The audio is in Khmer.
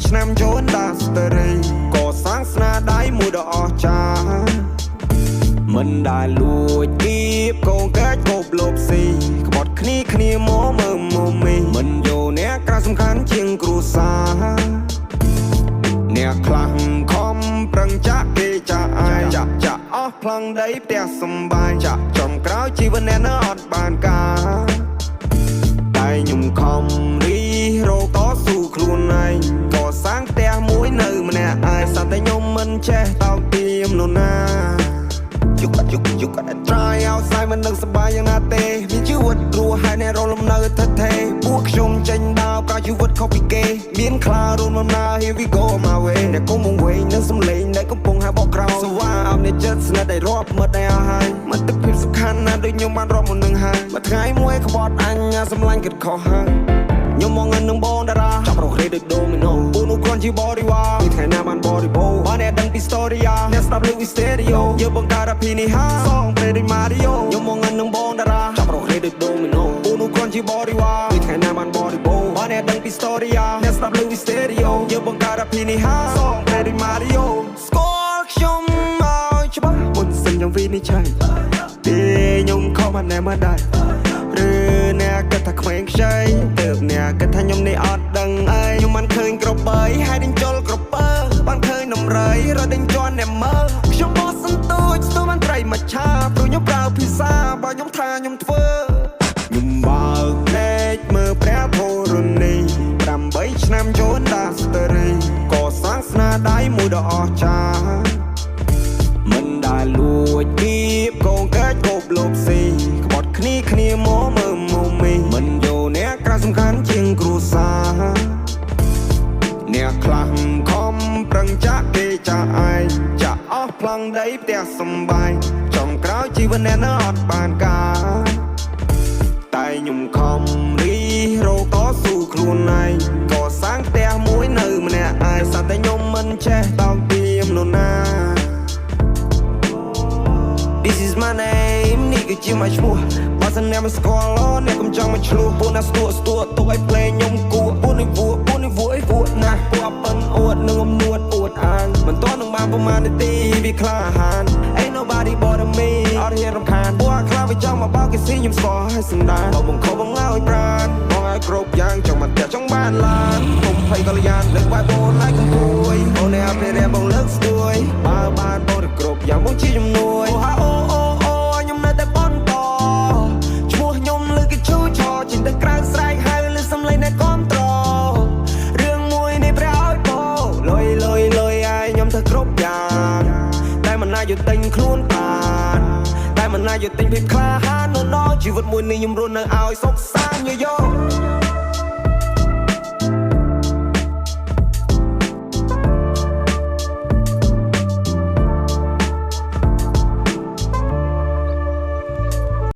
ឆ្នាំចូលដាស្តេរីក៏សាងស្នាដៃមួយដ៏អស្ចារ្យមិនដែលលួចគៀបកងកាច់គប់លបស៊ីក្បត់គ្នាមកមើលមុំមីមិនយកអ្នកក្រៅសំខាន់ជាងគ្រួសារអ្នកខ្លាំងខំប្រឹងចាក់គេចាក់អាយចាក់អស់ផ្លង់ដីផ្ទះសំបាយចាក់ចំក្រោយជីវិតអ្នកនៅអត់បានការតែខ្ញុំខំរីរោតស៊ូខ្លួនឯងក៏សាងផ្ទះមួយនៅម្នាក់ឯងសតែខ្ញុំមិនចេះតោកទាមនរណាយុគ try outside មិននឹងសប្បាយយ៉ាងណាទេមានជីវិតរស់ហើយអ្នករលំនៅថិតថេរពួកខ្ញុំចេញដើរក៏ជីវិតខុសពីគេមានខ្លារួមដំណើរ here we go my way អ្នកគុំមកវិញនឹងសំឡេងដែលកំពុងហៅបកក្រោយសវ៉ាអោបអ្នកចិត្តស្និទ្ធឲ្យរាប់មិត្តឲ្យអស់ហើយមិនទឹកភាពសំខាន់ណាស់ដូចខ្ញុំបានរាប់មុននឹងហើយមួយថ្ងៃមួយក្បត់អញសម្លាញ់គិតខុសហើយខ្ញុំមកងនឹងបងតារាចាប់រកគ្នាដូចដូមីណូពូនោះគ្រាន់ជាបរិវារពីថ្ងៃណាបានបរិបូរបានអ្នកដឹងពី story អ្នកស្ដាប់លើ stereo យើងបង្កើតអភិនិហាសងពេលដូច Mario ខ្ញុំមកងនឹងបងតារាចាប់រកគ្នាដូចដូមីណូពូនោះគ្រាន់ជាបរិវារពីថ្ងៃណាបានបរិបូរបានអ្នកដឹងពី story អ្នកស្ដាប់លើ stereo យើងបង្កើតអភិនិហាសងពេលដូច Mario ស្គាល់ខ្ញុំមកច្បាស់មុនសិនខ្ញុំវិនិច្ឆ័យពេលខ្ញុំខំបានណែមកដែរឬអ្នកគិតថាក្មេងខ្ចីទើបអ្នកគិតថាខ្ញុំនេះអត់ដឹងអីខ្ញុំមិនឃើញក្របីហើយដេញជល់ក្រពើបានឃើញដំរីរត់ដេញជន់អ្នកមើលខ្ញុំបោះសន្ទូចស្ទូបានត្រីមកឆាព្រោះខ្ញុំប្រើភាសាបើខ្ញុំថាខ្ញុំធ្វើខ្ញុំបើកភ្នែកមើលព្រះធរណី8ឆ្នាំចូលដាស្តេរីក៏សាងស្នាដៃមួយដ៏អស្ចារ្យមិនដែលលួចគៀបកងកាច់គប់លបស៊ីក្បត់គ្នាមកមើលមុំមីមិនយកអ្នកក្រៅសំខាន់ជាងគ្រួសារអ្នកខ្លាំងខំប្រឹងចាក់គេចាក់ឯងចាក់អស់ផ្លង់ដីផ្ទះសំបាយចំក្រោយជីវិតអ្នកនៅអត់បានការតែខ្ញុំខំរីរោតស៊ូខ្លួនឯងក៏សាងផ្ទះមួយនៅម្នាក់ឯងសតែខ្ញុំមិនចេះតោកទាមនរណាThis is my name នេះគឺជាមកឈ្មោះបើសិនអ្នកមិនស្គាល់អ្នកកុំចង់មកឆ្លោះពួកណាស្ទួទុកឲ្យភ្លេងខ្ញុំគួរពួកនេះវួណាស់ពួកប៉ិនអួតនឹងអំនួតអួតអាងមិនទាន់នឹងបានប្រមាណនាទីវាក្លាហាន Ain't nobody but me អត់ហ៊ានរំខានពួកខ្លាវាចង់មកបោកគេស៊ីខ្ញុំស្គាល់ឲ្យសណ្ដានបងខំបងឲ្យប្រានបងឲ្យគ្រប់យ៉ាងចង់មកផ្ទះចង់បានឡានគុំភ័យកល្យានលើកវាយបងឲ្យកំពួយបងអ្នកពេលរែបងលើកស្ទួយបើបានបងទៅគ្រប់យ៉ាងបងជាជំនួយខ្ញុំនៅតែបន្តឈ្មោះខ្ញុំលើកជូឆោចេញទៅក្រៅស្រែកហៅលើសំឡេងអ្នកគាំទ្ររឿងមួយនេះព្រះឲ្យពោលុយឲ្យខ្ញុំធ្វើគ្រប់យ៉ាងតែមិនណាយកទិញខ្លួនបានតែមិនណាយកទិញភាពក្លាហាននៅដល់ជីវិតមួយនេះខ្ញុំរស់នៅឲ្យសុខសាន្តយោ